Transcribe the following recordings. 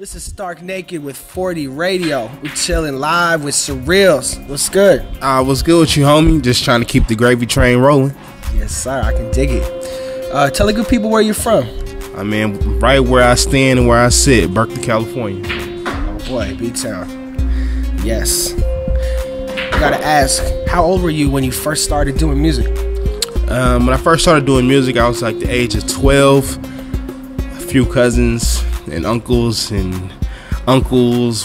This is Stark Naked with 40 Radio. We chilling live with Sirealz. What's good? What's good with you, homie? Just trying to keep the gravy train rolling. Yes, sir. I can dig it. Tell the good people where you're from. I mean, right where I stand and where I sit, Berkeley, California. Oh boy, B-Town. Yes. I gotta ask, how old were you when you first started doing music? When I first started doing music, I was like the age of 12. A few cousins and uncles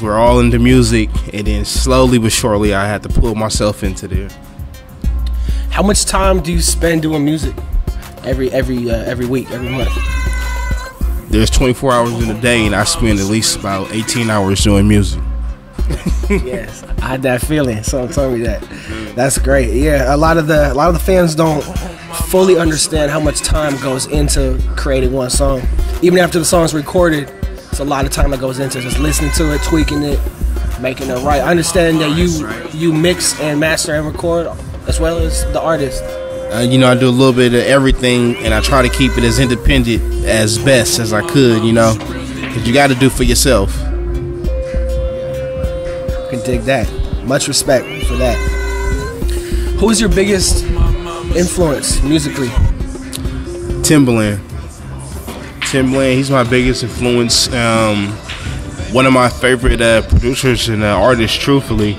were all into music, and then slowly but surely I had to pull myself into there. How much time do you spend doing music every week, every month? There's 24 hours in a day, and I spend at least about 18 hours doing music. Yes, I had that feeling. Someone told me that. That's great. Yeah, a lot of the fans don't fully understand how much time goes into creating one song. Even after the song's recorded, it's a lot of time that goes into just listening to it, tweaking it, making it right. I understand that you mix and master and record as well as the artist. I do a little bit of everything, and I try to keep it as independent as best as I could, because you got to do for yourself. I can dig that. Much respect for that. Who is your biggest influence musically? Timbaland, he's my biggest influence. One of my favorite producers and artists, truthfully,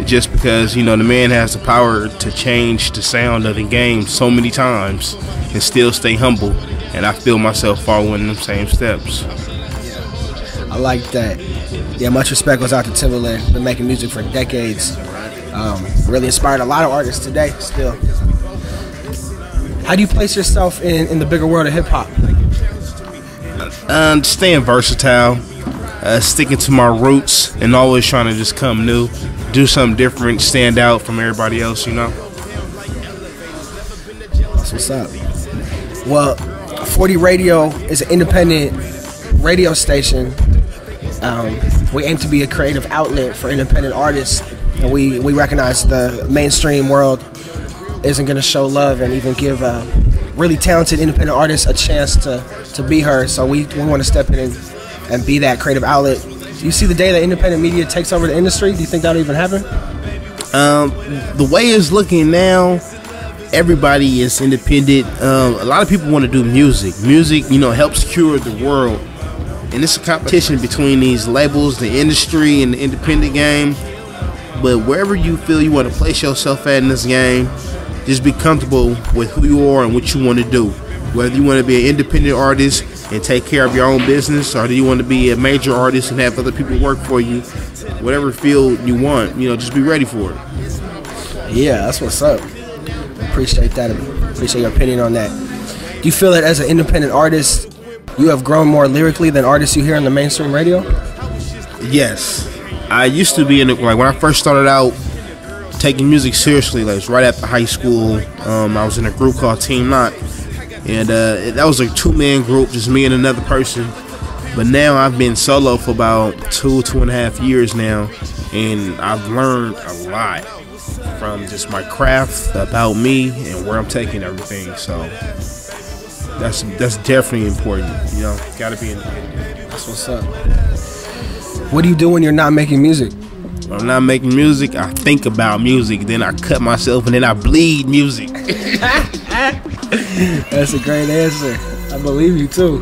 just because, the man has the power to change the sound of the game so many times and still stay humble. And I feel myself following them same steps. I like that. Yeah, much respect goes out to Timbaland. Been making music for decades. Really inspired a lot of artists today still. How do you place yourself in the bigger world of hip-hop? Staying versatile, sticking to my roots, and always trying to just come new, do something different, stand out from everybody else, That's what's up. Well, 40 Radio is an independent radio station. We aim to be a creative outlet for independent artists, and we recognize the mainstream world isn't going to show love and even give really talented independent artists a chance to be heard. So we want to step in and be that creative outlet. Do you see the day that independent media takes over the industry? Do you think that'll even happen? The way it's looking now, everybody is independent. A lot of people want to do music. Music, helps cure the world. And it's a competition between these labels, the industry, and the independent game. But wherever you feel you want to place yourself at in this game, just be comfortable with who you are and what you want to do. Whether you want to be an independent artist and take care of your own business, or do you want to be a major artist and have other people work for you, whatever field you want, just be ready for it. Yeah, that's what's up. Appreciate that. Appreciate your opinion on that. Do you feel that as an independent artist, you have grown more lyrically than artists you hear on the mainstream radio? Yes. I used to be when I first started out taking music seriously, like right after high school, I was in a group called Team Knot, and that was a two-man group, just me and another person. But now I've been solo for about 2.5 years now, and I've learned a lot from just my craft, about me, and where I'm taking everything. So that's definitely important. Gotta be independent. That's what's up. What do you do when you're not making music? When I'm not making music, I think about music, then I cut myself, and then I bleed music. That's a great answer. I believe you too.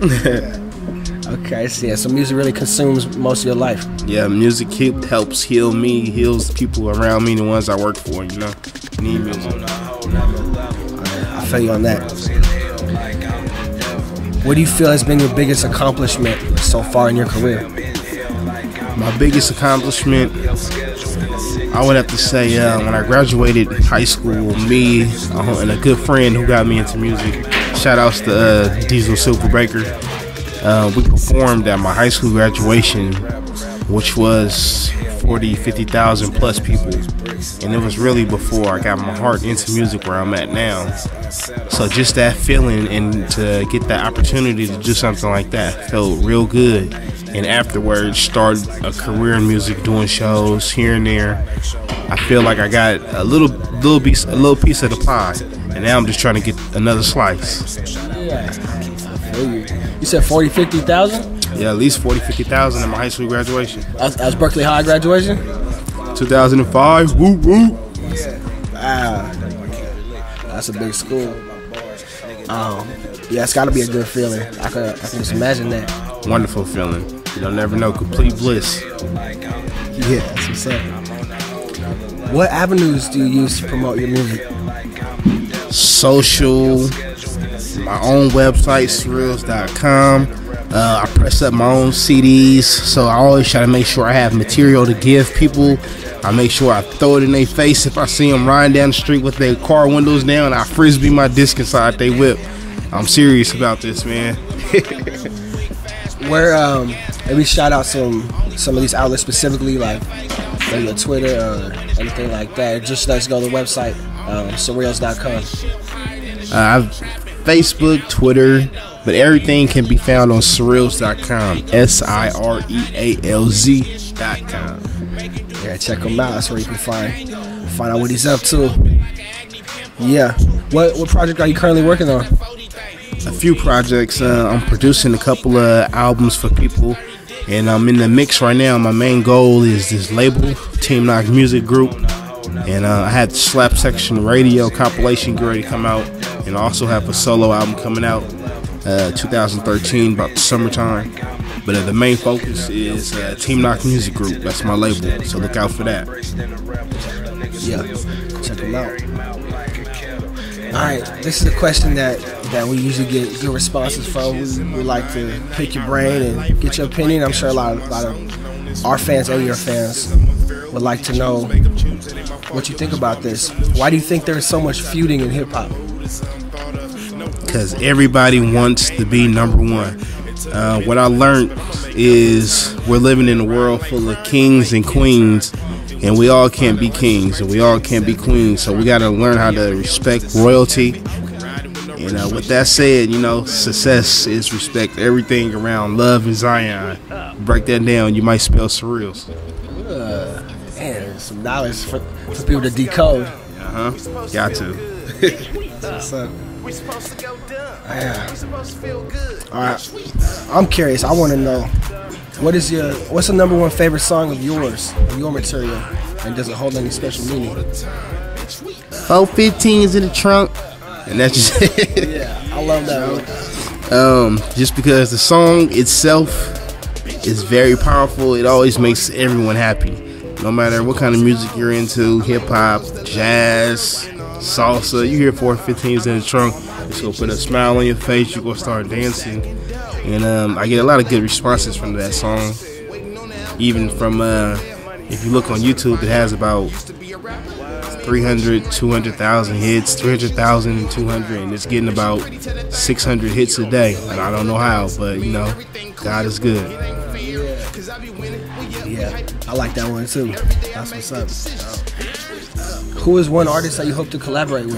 Mm-hmm. Okay, so music really consumes most of your life. Yeah, music helps heal me, heals people around me, the ones I work for, Need music. I feel you on that. What do you feel has been your biggest accomplishment so far in your career? My biggest accomplishment, I would have to say, when I graduated high school, me and a good friend who got me into music, shout outs to Diesel Silver Baker, we performed at my high school graduation, which was 50,000 plus people, and it was really before I got my heart into music where I'm at now. So just that feeling and to get that opportunity to do something like that felt real good. And afterwards, started a career in music, doing shows here and there. I feel like I got a little piece of the pie, and now I'm just trying to get another slice. Yeah. You said 50,000? Yeah, at least 40, 50,000 at my high school graduation. That was Berkeley High graduation? 2005. Woo woo. Wow. That's a big school. Yeah, it's got to be a good feeling. I can just imagine that. Wonderful feeling. You'll never know. Complete bliss. Yeah, that's what's up. What avenues do you use to promote your music? Social, my own website, Sirealz.com. I press up my own CDs, so I always try to make sure I have material to give people. I make sure I throw it in their face. If I see them riding down the street with their car windows down, I frisbee my disc inside their whip. I'm serious about this, man. Where, maybe shout out some of these outlets specifically, like maybe a Twitter or anything like that. Just let's go to the website, Sirealz.com. I've Facebook, Twitter, but everything can be found on Sirealz.com. Sirealz.com. Yeah, check him out. That's where you can find out what he's up to. Yeah. What project are you currently working on? A few projects. I'm producing a couple of albums for people, and I'm in the mix right now. My main goal is this label, Team Knock Music Group, and I had Slap Section Radio compilation ready to come out, and I also have a solo album coming out 2013, about the summertime. But the main focus is Team Knock Music Group. That's my label, so look out for that. Yeah, check them out. Alright, this is a question that we usually get good responses from. We like to pick your brain and get your opinion. I'm sure a lot of our fans and your fans would like to know what you think about this. Why do you think there's so much feuding in hip-hop? Because everybody wants to be number one. What I learned is we're living in a world full of kings and queens, and we all can't be kings and we all can't be queens, so we got to learn how to respect royalty. And with that said, success is respect everything around love and Zion. Break that down, you might spell Sirealz. Man, some knowledge for people to decode. Got to. What's up? Alright, I'm curious. I want to know what's the number one favorite song of yours, of your material, and does it hold any special meaning? 415s in the trunk, and that's just Yeah, I love that one. Just because the song itself is very powerful, it always makes everyone happy. No matter what kind of music you're into, hip hop, jazz, salsa, you hear 415s in the trunk, it's gonna put a smile on your face, you're gonna start dancing. And I get a lot of good responses from that song. Even from, if you look on YouTube, it has about 300, 200,000 hits, 300,000, 200, and it's getting about 600 hits a day. And I don't know how, but God is good. Yeah, I like that one too. That's what's up. Who is one artist that you hope to collaborate with?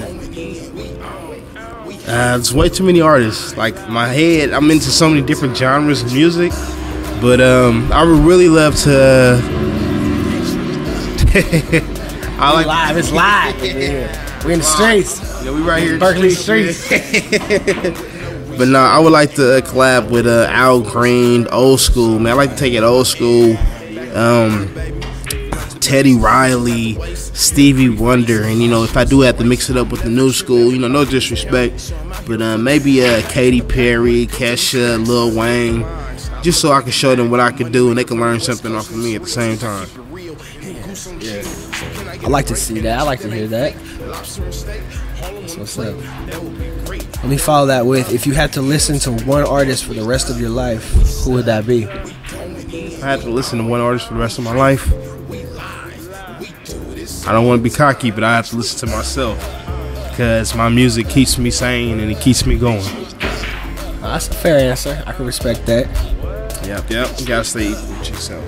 There's way too many artists. Like my head, I'm into so many different genres of music, but I would really love to. It's live. We're in the streets. We right here, Berkeley streets. But no, I would like to collab with Al Green, old school. Man, I like to take it old school. Teddy Riley, Stevie Wonder, and if I do have to mix it up with the new school, no disrespect, but maybe Katy Perry, Kesha, Lil Wayne, just so I can show them what I can do and they can learn something off of me at the same time. Yeah, I like to see that. I like to hear that. That's what's up. Let me follow that with, if you had to listen to one artist for the rest of your life, who would that be? If I had to listen to one artist for the rest of my life, I don't want to be cocky, but I have to listen to myself because my music keeps me sane and it keeps me going. That's a fair answer. I can respect that. Yep. You gotta stay equal with yourself.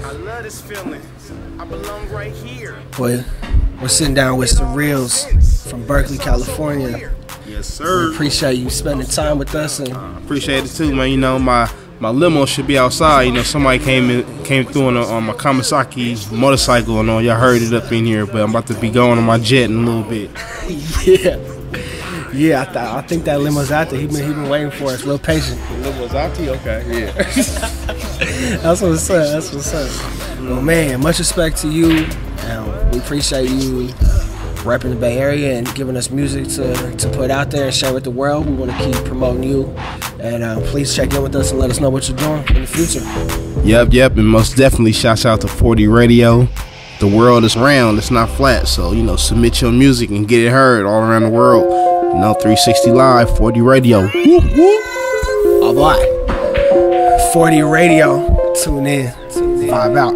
Boy, we're sitting down with Sirealz from Berkeley, California. Yes, sir. We appreciate you spending time with us, and appreciate it too, man. My limo should be outside. Somebody came through on my Kawasaki motorcycle, and y'all heard it up in here. But I'm about to be going on my jet in a little bit. Yeah, I think that Limozati, he been waiting for us, real patient. Limozati, okay, yeah. That's what's up. That's what's up. Well, man, much respect to you. We appreciate you repping the Bay Area and giving us music to put out there and share with the world. We want to keep promoting you, and please check in with us and let us know what you're doing in the future. Yep, and most definitely shouts out to 40 Radio. The world is round, it's not flat, so submit your music and get it heard all around the world. 360 Live, 40 Radio. Whoop, whoop. Oh boy, 40 Radio. Tune in. Vibe out.